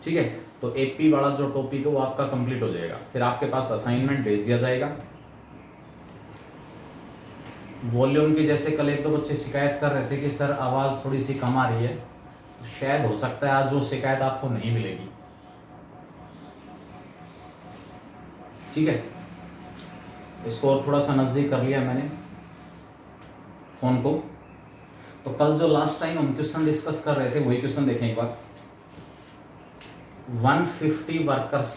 ठीक है, तो एपी वाला जो टॉपिक है वो आपका कंप्लीट हो जाएगा। फिर आपके पास असाइनमेंट भेज दिया जाएगा। वॉल्यूम की जैसे कल एक दो बच्चे शिकायत कर रहे थे कि सर आवाज़ थोड़ी सी कम आ रही है, तो शायद हो सकता है आज वो शिकायत आपको नहीं मिलेगी। ठीक है, इसको और थोड़ा सा नज़दीक कर लिया मैंने फ़ोन को। तो कल जो लास्ट टाइम हम क्वेश्चन डिस्कस कर रहे थे वही क्वेश्चन देखें एक बार। 150 workers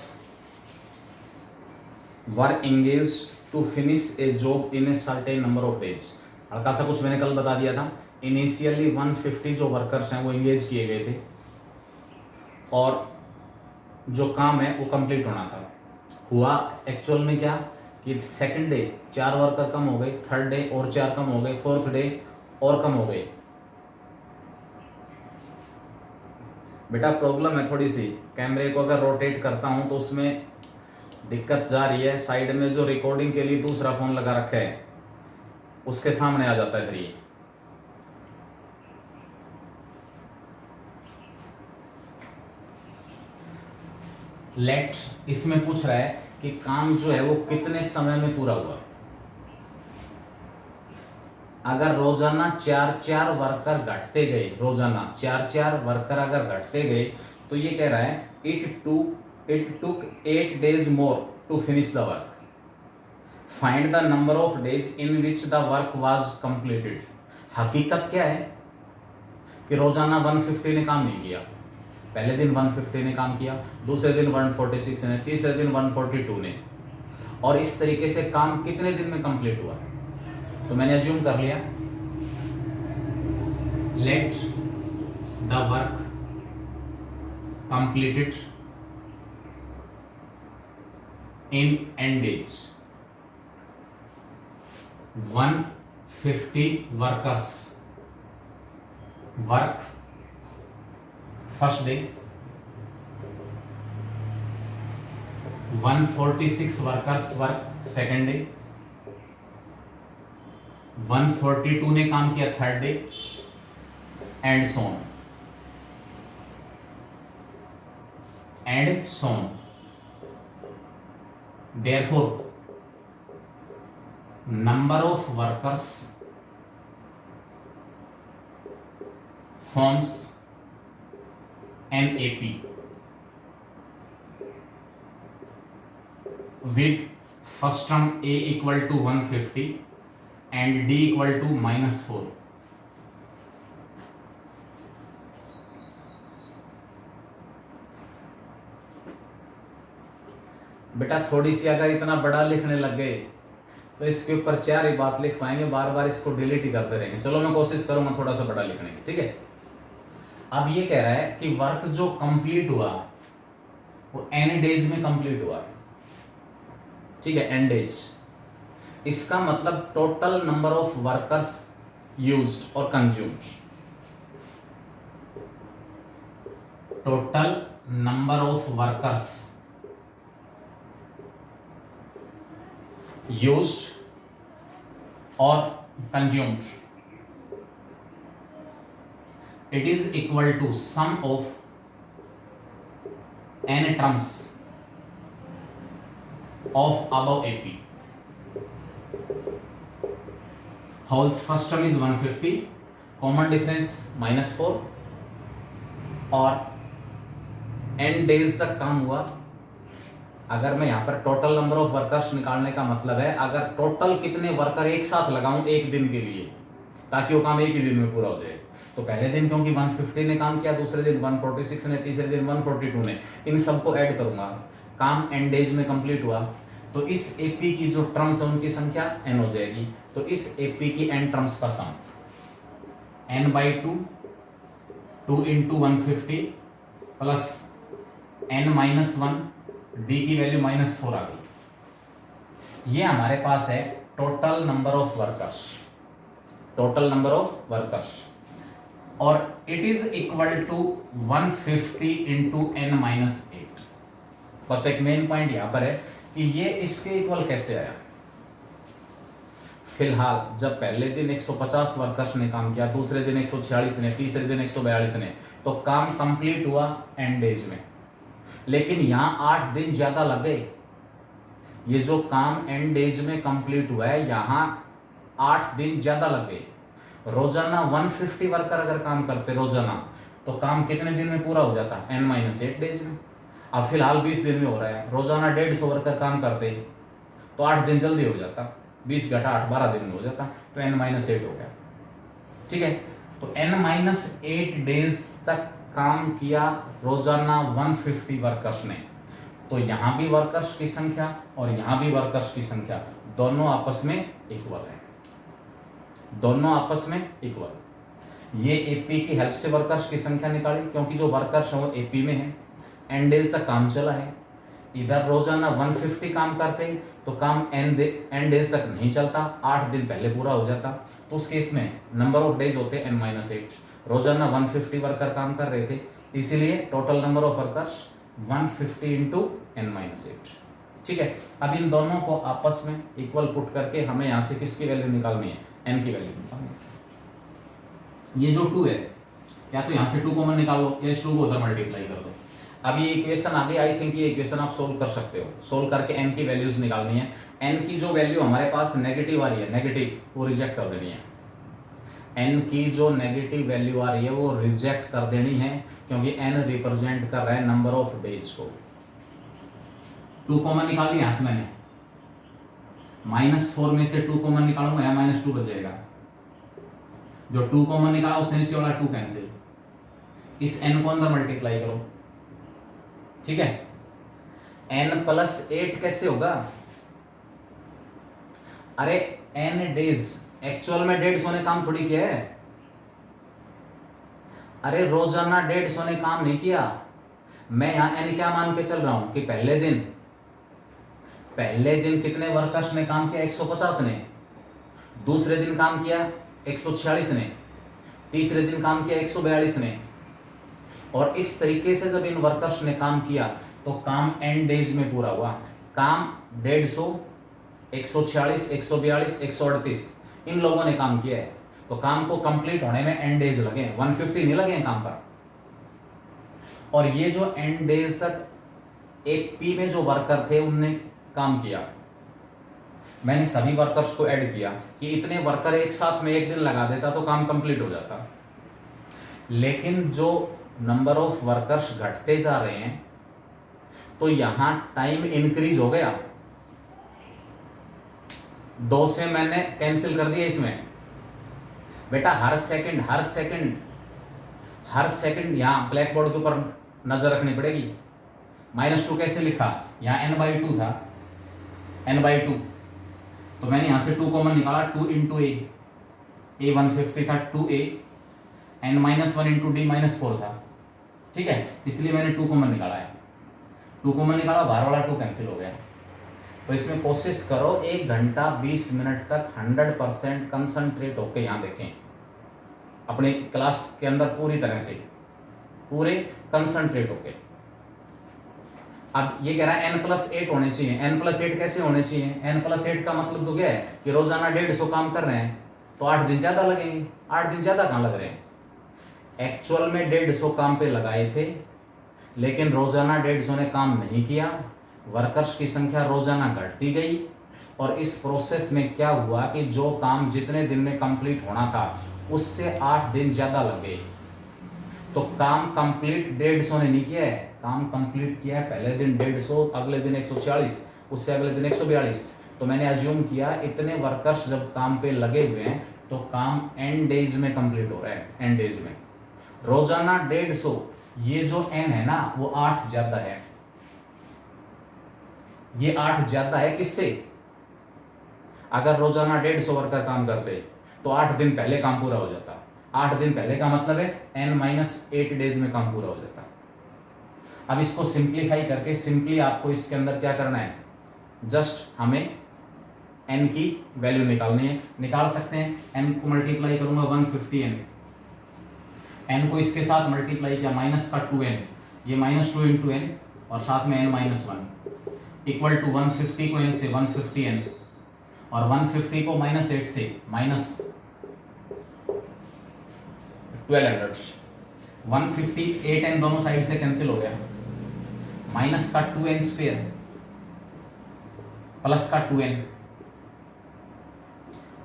were engage to finish a job in a certain number of days. हल्का सा कुछ मैंने कल बता दिया था। इनिशियली 150 जो वर्कर्स हैं वो एंगेज किए गए थे और जो काम है वो कंप्लीट होना था। हुआ एक्चुअल में क्या कि सेकंड डे 4 वर्कर कम हो गए, थर्ड डे और 4 कम हो गए, फोर्थ डे और कम हो गए। बेटा प्रॉब्लम है थोड़ी सी, कैमरे को अगर रोटेट करता हूं तो उसमें दिक्कत जा रही है। साइड में जो रिकॉर्डिंग के लिए दूसरा फोन लगा रखा है उसके सामने आ जाता है फिर ये। लेट इसमें पूछ रहा है कि काम जो है वो कितने समय में पूरा हुआ। अगर रोजाना 4-4 वर्कर घटते गए, रोजाना 4-4 वर्कर अगर घटते गए तो ये कह रहा है it took 8 days more to finish the work. Find the number of days in which the work was completed. हकीकत क्या है कि रोजाना 150 ने काम नहीं किया। पहले दिन 150 ने काम किया, दूसरे दिन 146 ने, तीसरे दिन 142 ने, और इस तरीके से काम कितने दिन में कंप्लीट हुआ। तो मैंने अज्यूम कर लिया let the work completed in n days। 150 workers work first day, 146 workers work second day, 142 ने काम किया third day, and so on and so on. Therefore, number of workers forms an AP with first term A equal to 150 and D equal to -4। बेटा थोड़ी सी अगर इतना बड़ा लिखने लग गए तो इसके ऊपर 4 ही बात लिख पाएंगे, बार बार इसको डिलीट ही करते रहेंगे। चलो मैं कोशिश करूंगा थोड़ा सा बड़ा लिखने की, ठीक है। अब ये कह रहा है कि वर्क जो कंप्लीट हुआ वो n डेज में कंप्लीट हुआ, ठीक है, n डेज। इसका मतलब total number of workers used और consumed, total number of workers used or consumed, it is equal to sum of n terms of above AP. Whose first term is 150, common difference -4, और n days तक काम हुआ। अगर मैं यहाँ पर total number of workers निकालने का मतलब है अगर टोटल कितने वर्कर एक साथ लगाऊं एक दिन के लिए ताकि वो काम एक ही दिन में पूरा हो जाए। तो पहले दिन क्योंकि 150 ने काम किया, दूसरे दिन 146 ने, तीसरे दिन 142 ने, इन सबको ऐड करूंगा, काम n डेज में कंप्लीट हुआ। तो इस AP की जो टर्म्स है उनकी संख्या n हो जाएगी। तो इस AP की n टर्म्स का sum n/2, 2 × 150 plus n-1, D की वैल्यू -4 आ गई। ये हमारे पास है total number of workers, total number of workers, और it is equal to 150 × n-8। बस एक मेन पॉइंट यहां पर है कि ये इसके इक्वल कैसे आया। फिलहाल जब पहले दिन 150 वर्कर्स ने काम किया, दूसरे दिन 146 ने, तीसरे दिन 142 ने, तो काम कंप्लीट हुआ n डेज में। लेकिन यहाँ 8 दिन ज्यादा लग गए। ये जो काम एंड डेज में कंप्लीट हुआ है यहाँ 8 दिन ज्यादा लग गए। रोजाना 150 वर्कर अगर काम करते रोजाना तो काम कितने दिन में पूरा हो जाता? n-8 डेज में। अब फिलहाल 20 दिन में हो रहा है, रोजाना 150 वर्कर काम करते तो 8 दिन जल्दी हो जाता, 20 घटा 8 12 दिन में हो जाता, तो n-8 हो गया। ठीक है, तो n-8 डेज तक काम किया रोजाना 150 वर्कर्स ने। तो यहाँ भी वर्कर्स की संख्या और यहाँ भी वर्कर्स की संख्या दोनों आपस में इक्वल है, दोनों आपस में इक्वल। ये एपी की हेल्प से वर्कर्स की संख्या निकाली, क्योंकि जो वर्कर्स हैं वो एपी में है, एन डेज तक काम चला है। इधर रोजाना 150 काम करते तो काम एन डेज तक नहीं चलता, 8 दिन पहले पूरा हो जाता। तो उस केस में नंबर ऑफ डेज होते n-8। रोजाना 150 वर्कर काम कर रहे थे, इसीलिए total number of workers 150 into n-8। ठीक है, अब इन दोनों को आपस में इक्वल पुट करके हमें यहाँ से किसकी वैल्यू निकालनी है? n की वैल्यू निकालनी है। ये जो 2 है, या तो यहाँ से 2 कॉमन निकाल लो या इस 2 को उधर मल्टीप्लाई कर दो। अब ये इक्वेशन आगे, आई थिंक ये इक्वेशन आप सोल्व कर सकते हो। सोल्व करके n की वैल्यूज निकालनी है। n की जो वैल्यू हमारे पास नेगेटिव आ रही है, नेगेटिव, वो रिजेक्ट कर देनी है। n की जो नेगेटिव वैल्यू आ रही है वो रिजेक्ट कर देनी है, क्योंकि n रिप्रेजेंट कर रहा है नंबर ऑफ डेज को। 2 कॉमन निकाल लिया यहाँ से मैंने, -4 में से 2 कॉमन निकालूंगा या -2 बचेगा। जो 2 कॉमन निकाला उससे नीचे वाला 2 कैंसिल, इस n को अंदर मल्टीप्लाई करो। ठीक है, n+8 कैसे होगा? अरे n डेज, एक्चुअल में 150 ने काम थोड़ी किया है। अरे रोजाना 150 ने काम नहीं किया। मैं यहां n क्या मान के चल रहा हूं कि पहले दिन कितने वर्कर्स ने काम किया? 150 ने। दूसरे दिन काम किया 146 ने। तीसरे दिन काम किया 142 ने। और इस तरीके से जब इन वर्कर्स ने काम किया तो काम एन डेज में पूरा हुआ। काम 150, 146, 142, 138 इन लोगों ने काम किया है, तो काम को कंप्लीट होने में एन डेज लगे, 150 नहीं लगे हैं काम पर। और ये जो एन डेज तक एपी में जो वर्कर थे उनने काम किया। मैंने सभी वर्कर्स को ऐड किया कि इतने वर्कर एक साथ में एक दिन लगा देता तो काम कंप्लीट हो जाता। लेकिन जो नंबर ऑफ वर्कर्स घटते जा रहे हैं तो यहां टाइम इंक्रीज हो गया। 2 से मैंने कैंसिल कर दिया इसमें। बेटा हर सेकंड यहां ब्लैक बोर्ड के ऊपर नजर रखनी पड़ेगी। -2 कैसे लिखा? यहां n/2 था, n/2, तो मैंने यहां से 2 कॉमन निकाला, 2 इंटू a 150 था, 2a, n-1 इंटू d-4 था। ठीक है, इसलिए मैंने 2 कॉमन निकाला है। 2 कॉमन निकाला, बाहर वाला 2 कैंसिल हो गया। तो इसमें कोशिश करो 1 घंटा 20 मिनट तक 100% कंसंट्रेट होके यहाँ देखें, अपने क्लास के अंदर पूरी तरह से पूरे कंसंट्रेट होके। अब ये कह रहा है n+8 होने चाहिए। n+8 कैसे होने चाहिए? n+8 का मतलब तो क्या है कि रोजाना 150 काम कर रहे हैं तो 8 दिन ज्यादा लगेंगे। 8 दिन ज्यादा कहाँ लग रहे हैं? एक्चुअल में 150 काम पे लगाए थे, लेकिन रोजाना 150 ने काम नहीं किया। वर्कर्स की संख्या रोजाना घटती गई और इस प्रोसेस में क्या हुआ कि जो काम जितने दिन में कंप्लीट होना था उससे 8 दिन ज्यादा लगे। तो काम कंप्लीट 150 ने नहीं किया है, काम कंप्लीट किया है पहले दिन 150, अगले दिन 146, उससे अगले दिन 142। तो मैंने अज्यूम किया इतने वर्कर्स जब काम पे लगे हुए हैं तो काम एन डेज में कंप्लीट हो रहा है। एन डेज में रोजाना 150, ये जो n है ना वो 8 ज्यादा है। ये 8 ज्यादा है किससे? अगर रोजाना 150 वर्कर काम करते तो 8 दिन पहले काम पूरा हो जाता। 8 दिन पहले का मतलब है n-8 डेज में काम पूरा हो जाता। अब इसको सिंप्लीफाई करके सिंपली आपको इसके अंदर क्या करना है, जस्ट हमें n की वैल्यू निकालनी है। निकाल सकते हैं, n को मल्टीप्लाई करूंगा 150n, n को इसके साथ मल्टीप्लाई किया -2n, ये -2 इंटू n और साथ में n-1 इक्वल टू 150 को n से 150n और 150 को -8 से -1200। 158n दोनों साइड से कैंसिल हो गया, माइनस का 2n स्क्वायर प्लस का 2n,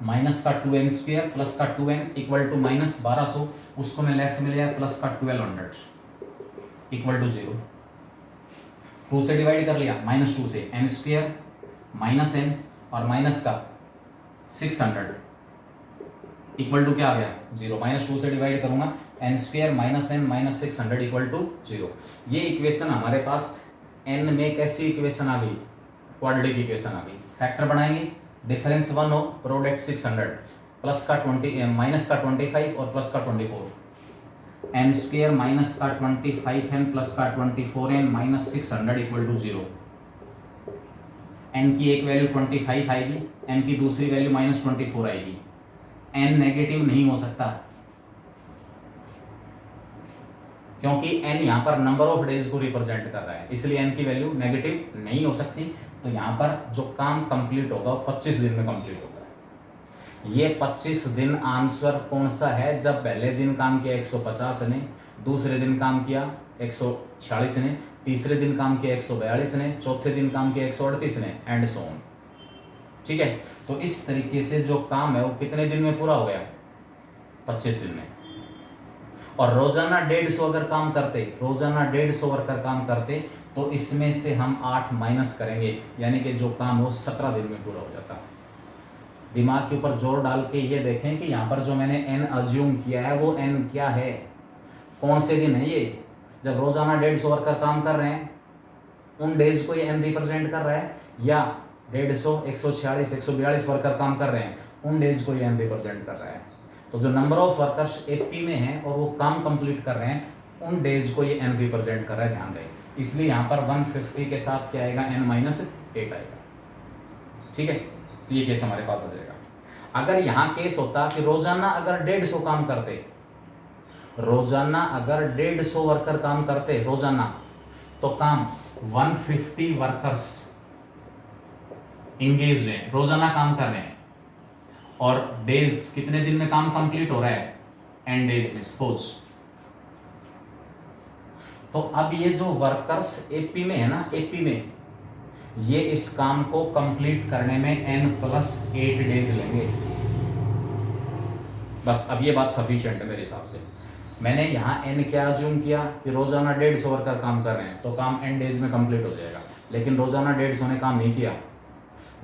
माइनस का 2n स्क्वायर प्लस का 2n इक्वल टू माइनस 1200, उसको मैं लेफ्ट में ले आया प्लस का 1200 इक्वल टू 0, 2 से डिवाइड कर लिया, माइनस 2 से n स्क्वायर माइनस n और माइनस का 600 इक्वल टू क्या आ गया 0, माइनस 2 से डिवाइड करूंगा n square minus n minus 600 equal to 0। ये इक्वेशन हमारे पास n में कैसी इक्वेशन आ गई, क्वाड्रेटिक इक्वेशन आ गई। फैक्टर बनाएंगे, डिफरेंस 1 हो, प्रोडक्ट 600, प्लस का 20 माइनस का 25 और प्लस का 24, n स्क्वायर माइनस का 25n प्लस का 24n minus 600 equal to 0। n की एक वैल्यू 25 आएगी, n की दूसरी वैल्यू माइनस 24 आएगी। n नेगेटिव नहीं हो सकता क्योंकि n यहाँ पर नंबर ऑफ डेज को रिप्रेजेंट कर रहा है, इसलिए n की वैल्यू नेगेटिव नहीं हो सकती। तो यहाँ पर जो काम कंप्लीट होगा वो 25 दिन में कंप्लीट होगा। ये 25 दिन आंसर कौन सा है, जब पहले दिन काम किया 150 ने, दूसरे दिन काम किया 146 ने, तीसरे दिन काम किया 142 ने, चौथे दिन काम किया 138 ने, एंड सो ऑन। ठीक है, तो इस तरीके से जो काम है वो कितने दिन में पूरा हो गया, 25 दिन में। और रोजाना 150 अगर काम करते, रोजाना 150 वर्कर काम करते, तो इसमें से हम 8 माइनस करेंगे, यानी कि जो काम हो 17 दिन में पूरा हो जाता। दिमाग के ऊपर जोर डाल के ये देखें कि यहाँ पर जो मैंने n अज्यूम किया है वो n क्या है, कौन से दिन है ये। जब रोजाना 150 वर्कर काम कर रहे हैं, उन डेज को ये n रिप्रेजेंट कर रहा है, या 150, 146, 142 वर्कर काम कर रहे हैं, उन डेज को ये n रिप्रेजेंट कर रहा है। तो जो नंबर ऑफ वर्कर्स एपी में हैं और वो काम कंप्लीट कर रहे हैं, उन डेज को ये n रिप्रेजेंट कर रहा है, ध्यान रहे। इसलिए यहाँ पर 150 के साथ क्या आएगा, n माइनस 8 आएगा। ठीक है, तो ये केस हमारे पास आ जाएगा। अगर यहाँ केस होता कि रोजाना अगर 150 काम करते, रोजाना अगर 150 वर्कर काम करते रोजाना, तो काम 150 वर्कर्स इंगेज हैं, रोजाना काम कर रहे हैं, और डेज कितने दिन में काम कंप्लीट हो रहा है, एंड डेज में सपोज। तो अब ये जो वर्कर्स एपी में है ना, एपी में ये इस काम को कंप्लीट करने में n+8 डेज लेंगे। बस अब ये बात सफिशिएंट है मेरे हिसाब से। मैंने यहाँ n क्या अज्यूम किया कि रोजाना 150 वर्कर काम कर रहे हैं, तो काम n डेज में कंप्लीट हो जाएगा। लेकिन रोजाना 150 ने काम नहीं किया,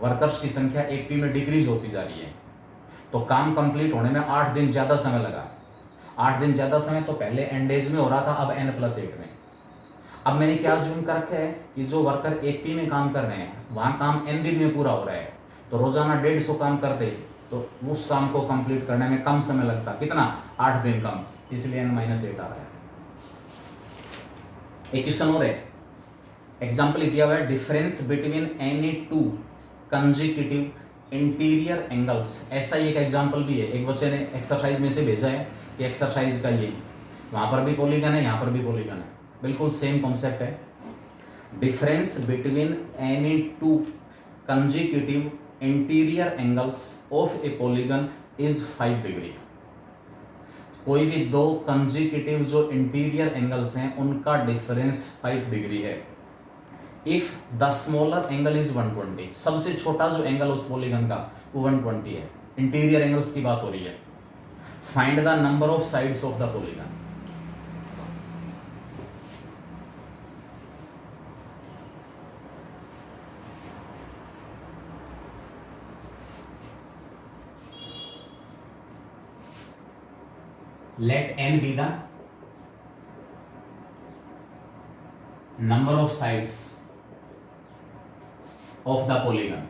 वर्कर्स की संख्या एपी में डिक्रीज होती जा रही है, तो काम कंप्लीट होने में 8 दिन ज़्यादा समय लगा। 8 दिन ज़्यादा समय तो पहले n डेज में हो रहा था, अब n+8 में। अब मैंने क्या अज्यूम कर रखा है कि जो वर्कर एपी में काम कर रहे हैं वहाँ काम n दिन में पूरा हो रहा है, तो रोजाना 150 काम करते तो उस काम को कंप्लीट करने में कम समय लगता, कितना, 8 दिन कम, इसलिए n-8 आ रहा है। एक क्वेश्चन और है, एग्जाम्पल दिया हुआ है, difference between any 2 consecutive interior angles. ऐसा ही एक एग्जाम्पल भी है, एक बच्चे ने एक्सरसाइज में से भेजा है कि एक्सरसाइज का ये, वहाँ पर भी पॉलीगन है, यहाँ पर भी पॉलीगन है, बिल्कुल सेम कॉन्सेप्ट है। Difference between any 2 consecutive interior angles of a polygon is 5 degree. कोई भी 2 कंसेक्यूटिव जो इंटीरियर एंगल्स हैं उनका डिफरेंस 5 डिग्री है। If the smaller angle is 120, सबसे छोटा जो एंगल उस पॉलीगन का वो 120 है, इंटीरियर एंगल्स की बात हो रही है। Find the number of sides of the polygon. Let n be the number of sides of the polygon.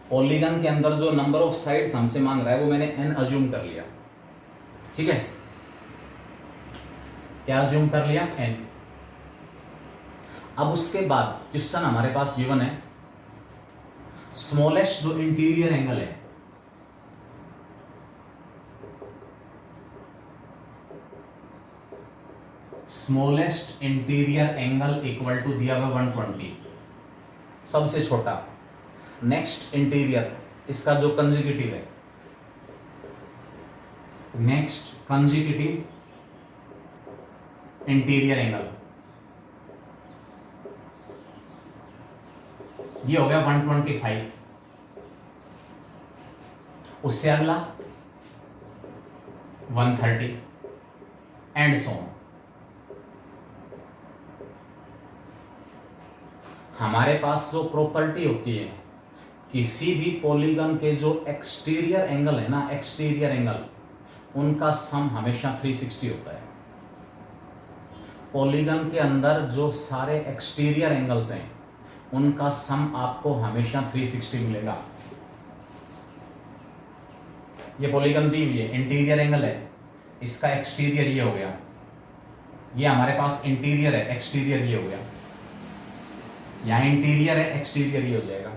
Polygon के अंदर जो नंबर ऑफ साइड्स हमसे मांग रहा है वो मैंने n अज्यूम कर लिया। ठीक है, क्या अज्यूम कर लिया, n। अब उसके बाद क्वेश्चन हमारे पास गिवन है, स्मॉलेस्ट जो इंटीरियर एंगल है, smallest interior angle equal to दिया हुआ 120, सबसे छोटा। नेक्स्ट इंटीरियर, इसका जो कंसेक्यूटिव है, नेक्स्ट कंसेक्यूटिव इंटीरियर एंगल, ये हो गया 125। उससे अगला 130 एंड सो ऑन। हमारे पास जो प्रॉपर्टी होती है किसी भी पॉलीगन के जो एक्सटीरियर एंगल है ना, एक्सटीरियर एंगल, उनका सम हमेशा 360 होता है। पॉलीगन के अंदर जो सारे एक्सटीरियर एंगल्स हैं उनका सम आपको हमेशा 360 मिलेगा। ये पॉलीगन दी हुई है, इंटीरियर एंगल है, इसका एक्सटीरियर ये हो गया, ये हमारे पास इंटीरियर है, एक्सटीरियर ये हो गया, यहाँ इंटीरियर है, एक्सटीरियर ये हो जाएगा,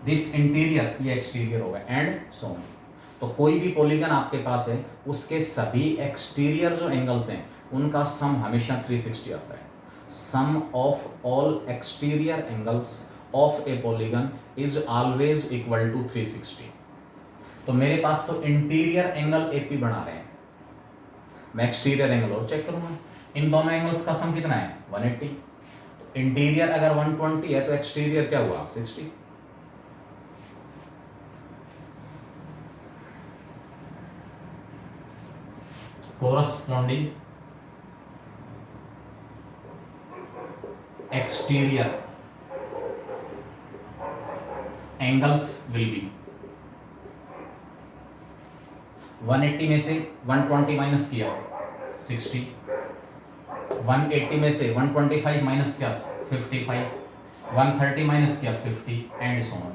दिस इंटीरियर ये एक्सटीरियर होगा एंड सो ऑन। तो कोई भी पॉलीगन आपके पास है उसके सभी एक्सटीरियर जो एंगल्स हैं उनका सम हमेशा 360 आता है। Sum of all exterior angles of a polygon is always equal to 360। तो मेरे पास तो इंटीरियर एंगल एपी बना रहे हैं, मैं एक्सटीरियर एंगल और चेक करूंगा, इन दोनों एंगल्स का सम कितना है 180। तो इंटीरियर अगर 120 है तो एक्सटीरियर क्या हुआ 60। Corresponding exterior angles will be 180 में से 120 माइनस किया 60, 180 में से 125 माइनस किया 55, 130 माइनस किया 50 and so on.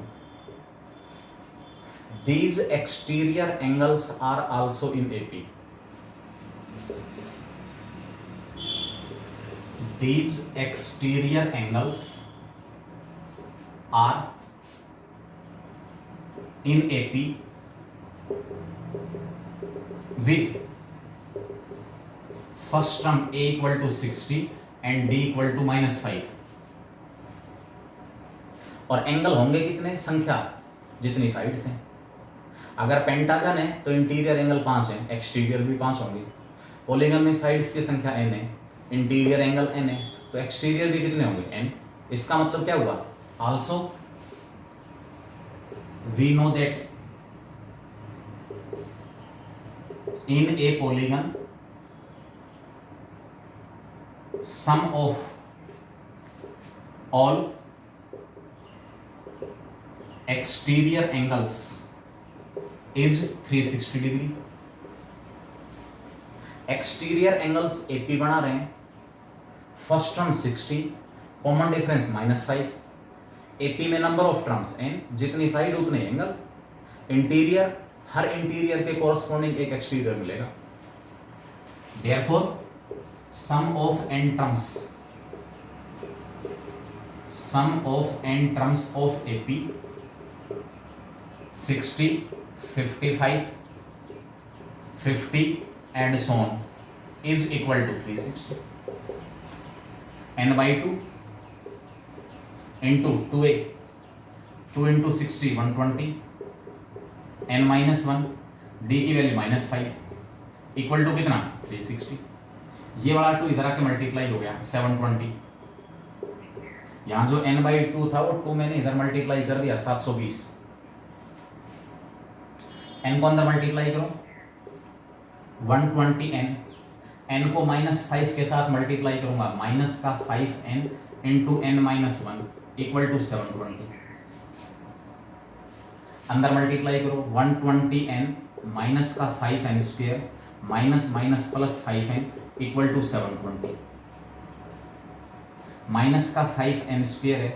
These exterior angles are also in AP. These exterior angles are in AP with first term A equal to 60 and D equal to -5। और angle होंगे कितने, संख्या जितनी साइड्स हैं। अगर पेंटागन है तो इंटीरियर एंगल 5 है, एक्सटीरियर भी 5 होंगे। पॉलीगन में साइड्स की संख्या n है, इंटीरियर एंगल n है, तो एक्सटीरियर भी कितने होंगे n। इसका मतलब क्या हुआ, also we know that in a polygon sum of all exterior angles is 360 degree. Exterior angles AP बना रहे हैं, first term 60, common difference -5, AP में नंबर ऑफ टर्म्स n, जितनी साइड उतने एंगल, इंटीरियर हर इंटीरियर के कोरस्पॉन्डिंग एक exterior मिलेगा। Therefore sum of n terms of AP 60, 55, 50 and so on is equal to 360। n by 2 into 2a, 2 into 60 120, n minus 1, d की value -5 equal to कितना 360। ये वाला 2 इधर आके मल्टीप्लाई हो गया 720। यहाँ जो n by 2 था वो 2 मैंने इधर मल्टीप्लाई कर दिया 720। n को अंदर मल्टीप्लाई करो 120n, n को -5 के साथ मल्टीप्लाई करूंगा, माइनस का 5n into n minus 1 equal to 720। अंदर मल्टीप्लाई करो 120n माइनस का 5n square minus minus plus 5n equal to 720। Minus का 5n स्क्वायर है,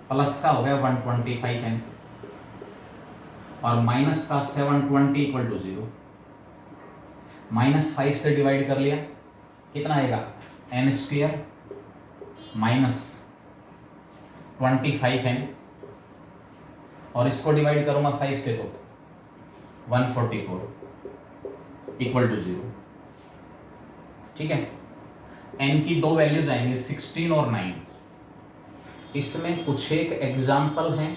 प्लस का हो गया 125n और माइनस का 720 इक्वल टू 0। -5 से डिवाइड कर लिया, कितना आएगा n स्क्वायर माइनस 25n और इसको डिवाइड करूंगा 5 से तो 144 इक्वल टू 0। ठीक है, n की दो वैल्यूज आएंगे 16 और 9। इसमें कुछ एक एग्जाम्पल हैं,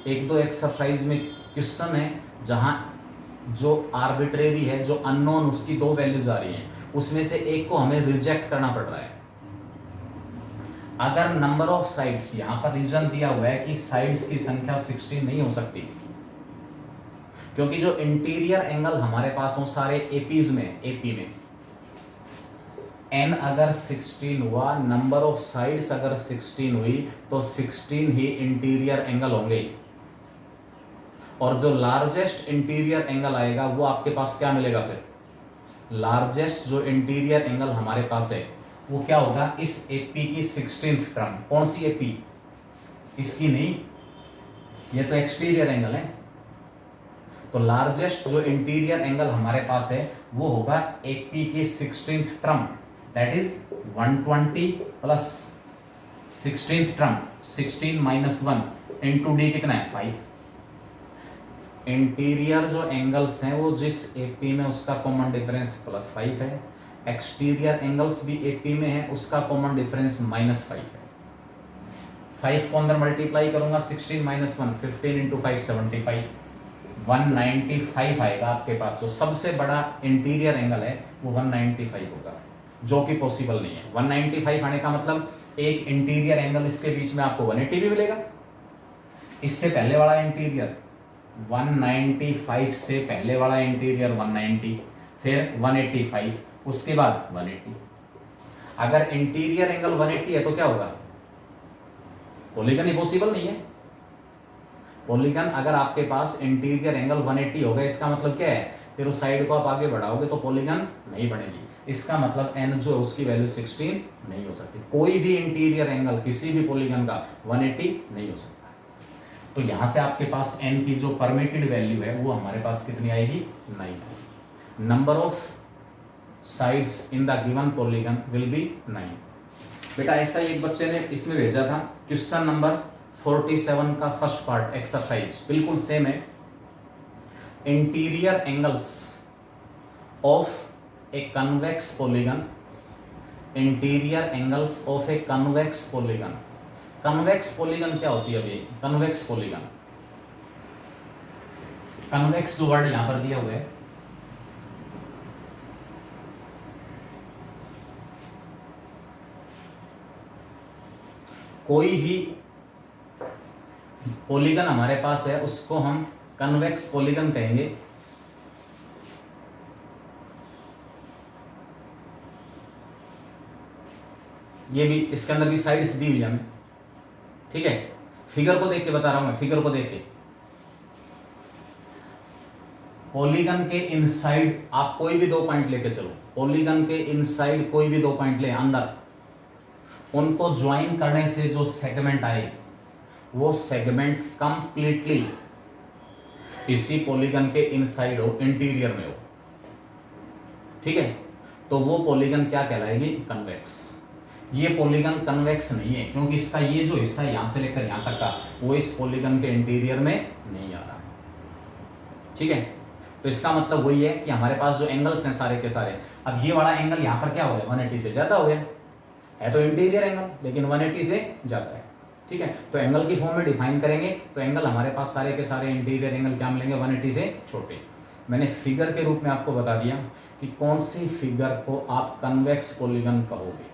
एक दो एक्सरसाइज में क्वेश्चन है जहां जो आर्बिट्रेरी है, जो अननोन, उसकी 2 वैल्यूज आ रही हैं, उसमें से एक को हमें रिजेक्ट करना पड़ रहा है। अगर नंबर ऑफ साइड्स, यहां पर रीजन दिया हुआ है कि साइड्स की संख्या 16 नहीं हो सकती, क्योंकि जो इंटीरियर एंगल हमारे पास हो सारे एपीज में, एपी में n अगर 16 हुआ, नंबर ऑफ साइड्स अगर 16 हुई, तो 16 ही इंटीरियर एंगल होंगे। और जो लार्जेस्ट इंटीरियर एंगल आएगा वो आपके पास क्या मिलेगा फिर? लार्जेस्ट जो इंटीरियर एंगल हमारे पास है वो क्या होगा? इस एपी की 16th टर्म। कौन सी एपी? इसकी नहीं, ये तो एक्सटीरियर एंगल है। तो लार्जेस्ट जो इंटीरियर एंगल हमारे पास है वो होगा एपी की 16th term, that is 120 plus 16th term, 16 minus 1 into D कितना है? 5। इंटीरियर जो एंगल्स हैं वो जिस एपी में, उसका कॉमन डिफरेंस +5 है। एक्सटीरियर एंगल्स भी एपी में है, उसका कॉमन डिफरेंस -5 है। 5 को अंदर मल्टीप्लाई करूंगा, 16 माइनस 1, 15 इंटू 5 75, 195 आएगा आपके पास। जो सबसे बड़ा इंटीरियर एंगल है वो 195 होगा, जो कि पॉसिबल नहीं है। 195 आने का मतलब एक इंटीरियर एंगल इसके बीच में आपको 180 भी मिलेगा। इससे पहले वाला इंटीरियर 195 से पहले वाला इंटीरियर 190, फिर 185, उसके बाद 180। अगर इंटीरियर एंगल 180 है तो क्या होगा? पॉलीगन ही पॉसिबल नहीं है। पॉलीगन अगर आपके पास इंटीरियर एंगल 180 होगा, इसका मतलब क्या है? फिर उस साइड को आप आगे बढ़ाओगे तो पॉलीगन नहीं बनेगी। इसका मतलब n जो है उसकी वैल्यू 16 नहीं हो सकती। कोई भी इंटीरियर एंगल किसी भी पॉलीगन का 180 नहीं हो सकता। तो यहां से आपके पास n की जो परमिटेड वैल्यू है वो हमारे पास कितनी आएगी? 9 आएगी। Number of sides in the given polygon will be 9। बेटा ऐसा ही एक बच्चे ने इसमें भेजा था क्वेश्चन नंबर 47 का फर्स्ट पार्ट एक्सरसाइज, बिल्कुल सेम है। Interior angles of a convex polygon, interior angles of a convex polygon. Convex polygon क्या होती है? अभी कन्वेक्स पॉलीगन, कन्वेक्स जो वर्ड यहां पर दिया हुआ है, कोई भी पॉलीगन हमारे पास है उसको हम कन्वेक्स पॉलीगन कहेंगे। ये भी, इसके अंदर भी साइड्स दी हुई है हमें, ठीक है। फिगर को देख के बता रहा हूं मैं, फिगर को देख के। पॉलीगन के इनसाइड आप कोई भी 2 पॉइंट लेके चलो, पॉलीगन के इनसाइड कोई भी 2 पॉइंट ले अंदर, उनको ज्वाइन करने से जो सेगमेंट आए वो सेगमेंट कंप्लीटली इसी पॉलीगन के इनसाइड हो, इंटीरियर में हो, ठीक है। तो वो पॉलीगन क्या कहलाएगी? कन्वेक्स। ये पॉलीगन कन्वेक्स नहीं है क्योंकि इसका ये जो हिस्सा यहां से लेकर यहां तक का वो इस पॉलीगन के इंटीरियर में नहीं आ रहा, ठीक है। तो इसका मतलब वही है कि हमारे पास जो एंगल्स हैं सारे के सारे, अब ये वाला एंगल यहां पर क्या हो गया? 180 से ज्यादा हो गया है। तो इंटीरियर एंगल, लेकिन 180 से ज्यादा है, ठीक है। तो एंगल की फॉर्म में डिफाइन करेंगे तो एंगल हमारे पास सारे के सारे इंटीरियर एंगल क्या मिलेंगे? 180 से छोटे। मैंने फिगर के रूप में आपको बता दिया कि कौन सी फिगर को आप कन्वेक्स पॉलीगन कहोगे।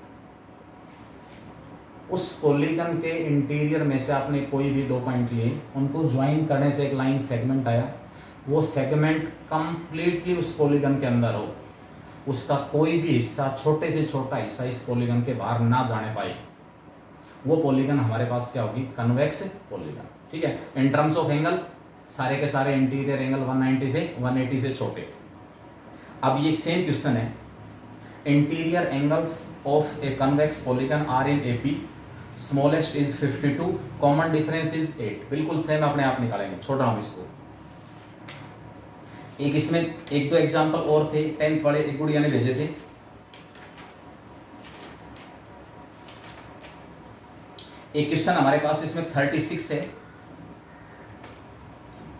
उस पॉलीगन के इंटीरियर में से आपने कोई भी 2 पॉइंट लिए, उनको ज्वाइन करने से एक लाइन सेगमेंट आया, वो सेगमेंट कंप्लीटली उस पॉलीगन के अंदर हो, उसका कोई भी हिस्सा, छोटे से छोटा हिस्सा इस पॉलीगन के बाहर ना जाने पाए, वो पॉलीगन हमारे पास क्या होगी? कन्वेक्स पॉलीगन, ठीक है। इन टर्म्स ऑफ एंगल सारे के सारे इंटीरियर एंगल 180 से छोटे। अब ये सेम क्वेश्चन है, interior angles of a convex polygon are in AP, smallest is 52, common difference is 8। बिल्कुल सेम अपने आप निकालेंगे, छोड़ रहा हूं इसको। एक इसमें 1-2 एग्जाम्पल और थे, 10th वाले एक गुड़िया ने भेजे थे। एक क्वेश्चन हमारे पास इसमें 36 है,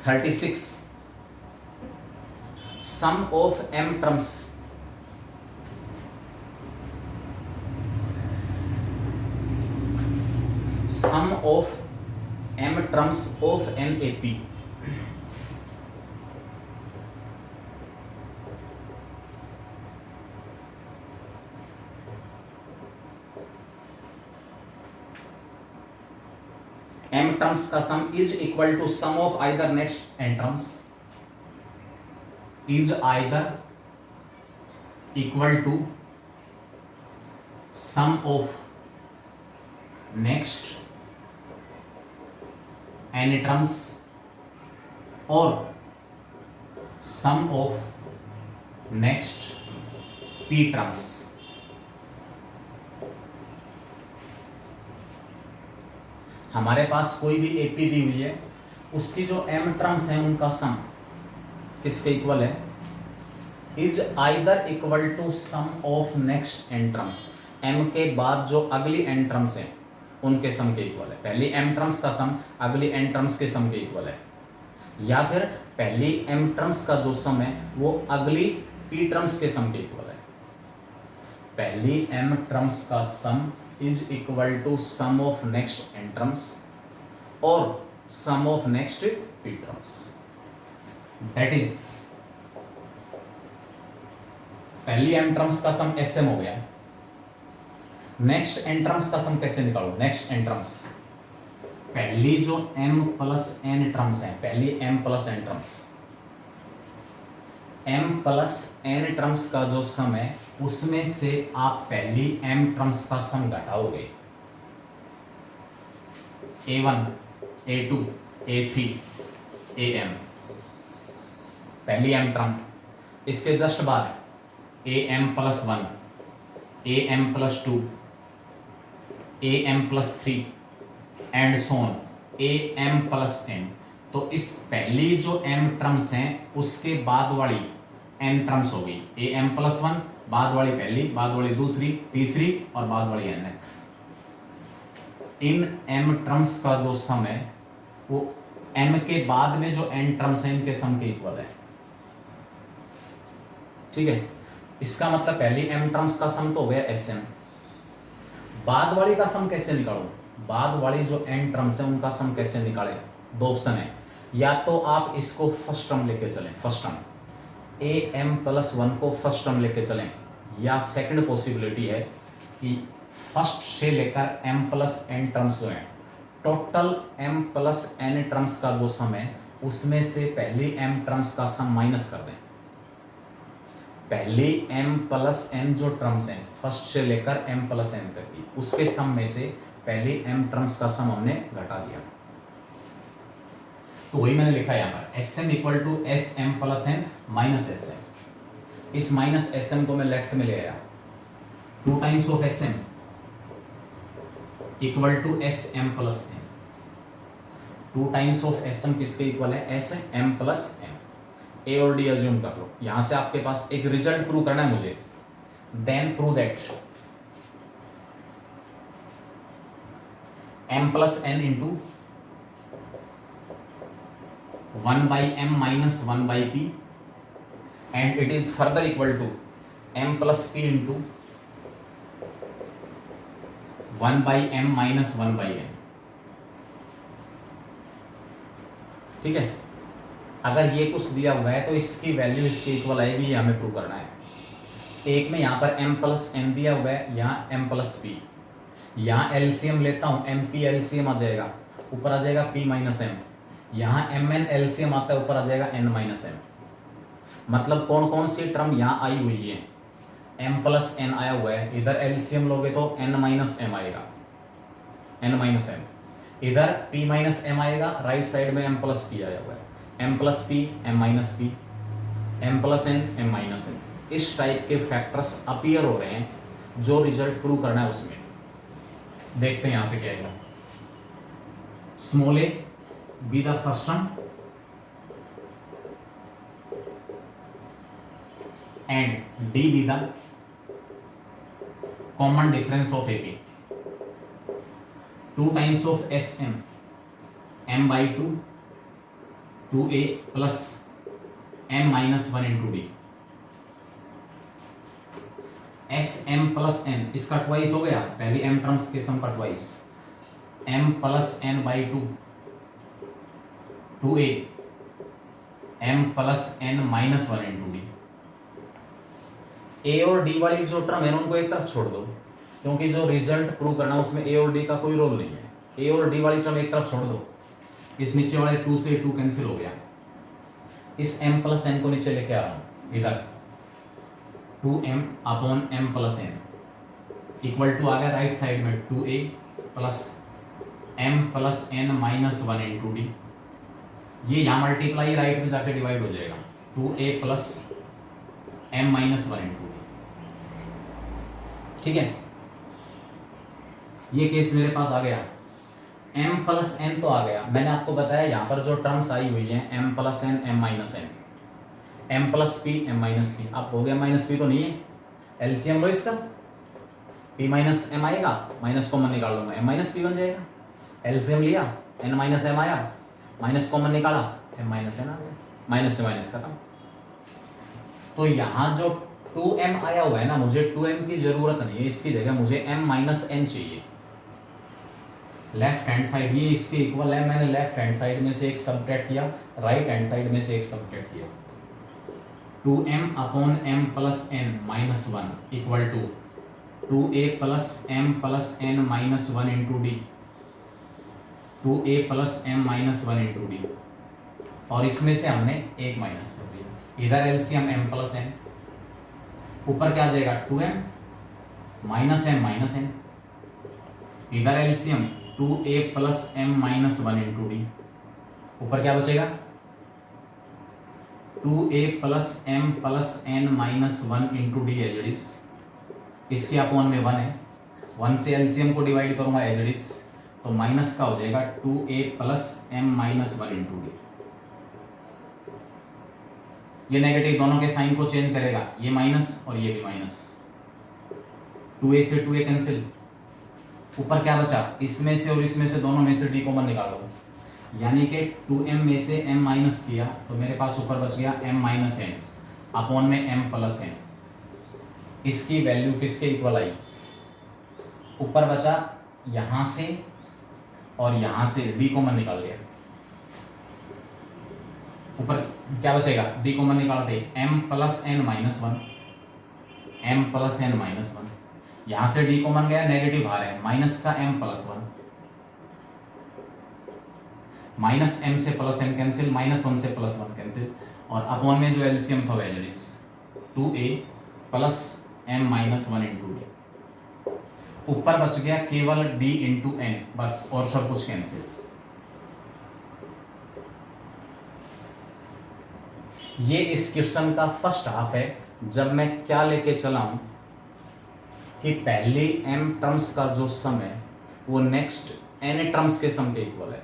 36 sum of m terms, sum of m terms of an AP m terms का sum is equal to sum of either next n terms, is either equal to sum of next n terms और sum of next p terms. हमारे पास कोई भी AP दी हुई है, उसकी जो m टर्म्स हैं उनका सम किसके इक्वल है, is either equal to sum of next n terms, m के बाद जो अगली n टर्म्स हैं उनके सम के इक्वल है। पहली m टर्म्स का सम अगली n टर्म्स के सम के इक्वल है, या फिर पहली m टर्म्स का जो सम है वो अगली p टर्म्स के सम के इक्वल है। पहली m टर्म्स का sum is equal to sum of next n terms और sum of next p terms. That is पहली m टर्म्स का सम sm हो गया। नेक्स्ट n टर्म्स का सम कैसे निकालो, नेक्स्ट n टर्म्स, पहली जो m प्लस n टर्म्स है, पहली m plus n terms, m plus n terms का जो सम है उसमें से आप पहली m टर्म्स का सम घटाओगे, a1 a2 a3 am, पहली m टर्म, इसके जस्ट बाद am plus 1 am plus 2 am plus 3 and so on am plus n। तो इस पहली जो m टर्म्स हैं उसके बाद वाली n टर्म्स होगी am प्लस 1, बाद वाली पहली, बाद वाली दूसरी, तीसरी और बाद वाली nth। इन m टर्म्स का जो सम है वो m के बाद में जो n टर्म्स हैं इनके सम के इक्वल है। ठीक है, इसका मतलब पहली m टर्म्स का सम तो हो गया sm। बाद वाली का सम कैसे निकालो, बाद वाली जो n टर्म्स है उनका सम कैसे निकाले, दो ऑप्शन है, या तो आप इसको फर्स्ट टर्म लेके चलें, फर्स्ट टर्म am प्लस 1 को फर्स्ट टर्म लेके चलें, या सेकंड पॉसिबिलिटी है कि फर्स्ट से लेकर m प्लस n टर्म्स जो हैं, total m plus n terms का जो सम है उसमें से पहली m टर्म्स का सम माइनस कर दें। पहली m प्लस n जो टर्म्स हैं फर्स्ट से लेकर m प्लस n तक की, उसके सम में से पहली m टर्म्स का सम हमने घटा दिया। तो वही मैंने लिखा है यहाँ पर sm equal to sm plus n minus sm। इस माइनस sm को मैं लेफ्ट में ले आया, 2 times of sm equal to sm plus n। 2 times of sm किसके इक्वल है, sm प्लस n। ए और डी अज्यूम कर लो, यहां से आपके पास एक रिजल्ट प्रूव करना है मुझे, then prove that m plus n into 1 by m minus 1 by p and it is further equal to m plus p into 1 by m minus 1 by n। ठीक है, अगर ये कुछ दिया हुआ है तो इसकी वैल्यू इसके इक्वल आएगी, ये हमें प्रूव करना है। एक में यहाँ पर m प्लस n दिया हुआ है, यहाँ m प्लस p, यहाँ एलसीएम लेता हूँ, एम पी एलसीएम आ जाएगा, ऊपर आ जाएगा p माइनस एम, यहाँ एम एन एलसीएम आता है, ऊपर आ जाएगा n माइनस एम। मतलब कौन कौन सी टर्म यहाँ आई हुई है, m प्लस n आया हुआ है, इधर एलसीएम लोगे तो n माइनस एम आएगा, n माइनस एम, इधर p माइनस एम आएगा, राइट साइड में m प्लस p आया हुआ है, m plus P m minus P, m plus n m minus n। इस टाइप के फैक्टर्स अपीयर हो रहे हैं, जो रिजल्ट प्रूव करना है उसमें देखते हैं यहां से क्या आएगा। Small a be the first term and d be the common difference of AP। 2 times of SM m by 2 2a plus m minus 1 into D, S M plus N, इसका ट्वाइस हो गया, पहली m टर्म्स के sum का twice, m plus n by 2 2a m plus n minus 1 into D. A और D वाली जो term है उनको एक तरफ छोड़ दो, क्योंकि जो रिजल्ट प्रूव करना है उसमें ए और डी का कोई रोल नहीं है। ए और डी वाली टर्म एक तरफ छोड़ दो, इस नीचे वाले 2 से 2 कैंसिल हो गया, इस m प्लस n को नीचे लेके आ रहा हूँ इधर, 2m upon m plus n equal to आ गया राइट साइड में 2a plus m plus n minus 1 into D, ये यहाँ मल्टीप्लाई राइट में जाके डिवाइड हो जाएगा, 2a plus m minus 1 into D. ठीक है, ये केस मेरे पास आ गया, m प्लस n तो आ गया, मैंने आपको बताया यहाँ पर जो टर्म्स आई हुई है m plus n m minus n, m plus p m minus p, अब हो गया माइनस p तो नहीं है, एलसीएम लो इसका, p माइनस m आएगा, माइनस कॉमन निकाल लूंगा, m माइनस p बन जाएगा, एलसीएम लिया n माइनस m आया, माइनस कॉमन निकाला m माइनस n आ गया, माइनस से माइनस खत्म। तो यहाँ जो 2m आया हुआ है ना, मुझे 2m की जरूरत नहीं है, इसकी जगह मुझे m माइनस n चाहिए। लेफ्ट हैंड साइड ये इसके इक्वल है, मैंने लेफ्ट हैंड साइड में से एक सबट्रैक्ट किया, राइट हैंड साइड में से एक सबट्रैक्ट किया, 2m upon m plus n minus 1 equal to 2a plus m plus n minus 1 into d, 2a plus m minus 1 into d, और इसमें से हमने एक माइनस कर दिया, इधर एलसीएम m प्लस n, ऊपर क्या आ जाएगा 2m माइनस n, इधर LCM 2a plus m minus 1 into d, ऊपर क्या बचेगा 2a plus m plus n minus 1 into d as it is, इसके अपॉन में 1 है, 1 से एलसीएम को डिवाइड करूंगा एज इट इज, तो माइनस का हो जाएगा 2a plus m minus 1 into D. ये नेगेटिव दोनों के साइन को चेंज करेगा, ये माइनस और ये भी माइनस, 2a से 2a कैंसिल, ऊपर क्या बचा, इसमें से और इसमें से दोनों में से डी कॉमन निकालो, यानी कि 2m में से m माइनस किया तो मेरे पास ऊपर बच गया m माइनस n अपॉन में m प्लस n, इसकी वैल्यू किसके इक्वल आई, ऊपर बचा यहां से और यहां से डी कॉमन निकाल लिया, ऊपर क्या बचेगा डी कॉमन निकालते m plus n minus 1, m plus n minus 1, यहां से डी कॉमन गया, नेगेटिव बाहर है, माइनस का m प्लस 1, माइनस m से प्लस n कैंसिल, माइनस 1 से प्लस 1 कैंसिल, और अपॉन में जो एलसीएम था value is 2a plus m minus 1 into d, ऊपर बच गया केवल d इंटू n बस, और सब कुछ कैंसिल। ये इस क्वेश्चन का फर्स्ट हाफ है, जब मैं क्या लेके चला हूं कि पहली m टर्म्स का जो सम है वो नेक्स्ट n टर्म्स के सम के इक्वल है।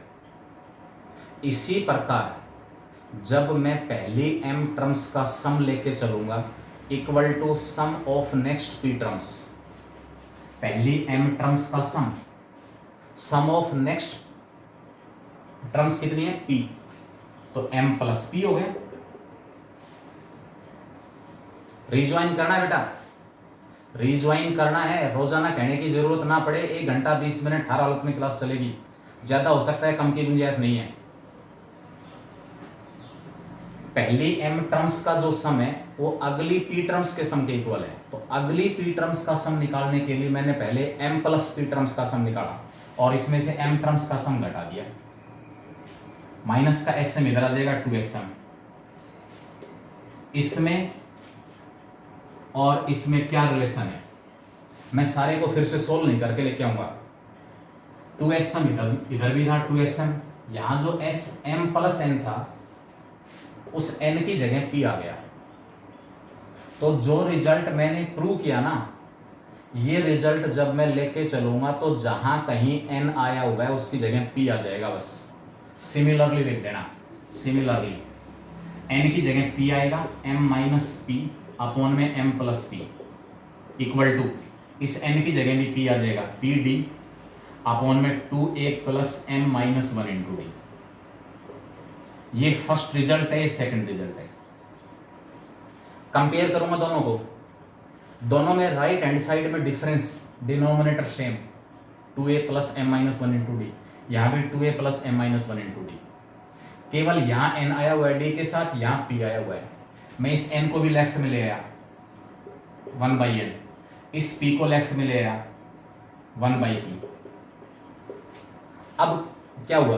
इसी प्रकार जब मैं पहली m टर्म्स का सम लेके चलूंगा equal to sum of next p terms, पहली m टर्म्स का सम ऑफ नेक्स्ट टर्म्स कितनी है p, तो m प्लस p हो गया। रिज्वाइन करना है बेटा, रिज्वाइन करना है, रोजाना कहने की जरूरत ना पड़े, 1 घंटा 20 मिनट हर हालत में क्लास चलेगी, ज्यादा हो सकता है, कम की गुंजाइश नहीं है। पहली m टर्म्स का जो सम है वो अगली p टर्म्स के सम के इक्वल है, तो अगली p टर्म्स का सम निकालने के लिए मैंने पहले m प्लस p टर्म्स का सम निकाला और इसमें से m टर्म्स का सम घटा दिया, माइनस का sm इधर आ जाएगा 2sm, इसमें और इसमें क्या रिलेशन है मैं सारे को फिर से सोल्व नहीं करके लेके आऊंगा। 2sm इधर भी था 2sm, यहां जो m प्लस n था उस n की जगह p आ गया, तो जो रिजल्ट मैंने प्रूव किया ना, ये रिजल्ट जब मैं लेके चलूंगा तो जहां कहीं n आया हुआ है उसकी जगह p आ जाएगा, बस सिमिलरली लिख देना, सिमिलरली n की जगह p आएगा, m माइनस p अपॉन में m plus p equal to इस n की जगह भी p आ जाएगा, p d अपॉन में 2a plus m minus 1 into D. ये फर्स्ट रिजल्ट है, ये सेकंड रिजल्ट है। कंपेयर करूंगा दोनों को, दोनों में राइट हैंड साइड में difference, denominator same 2a plus m minus 1 into D, यहाँ भी 2a plus m minus 1 into D, केवल यहाँ n आया हुआ है d के साथ, यहाँ p आया हुआ है, मैं इस n को भी लेफ्ट में ले आया 1/n, इस p को लेफ्ट में ले आया 1/p, अब क्या हुआ,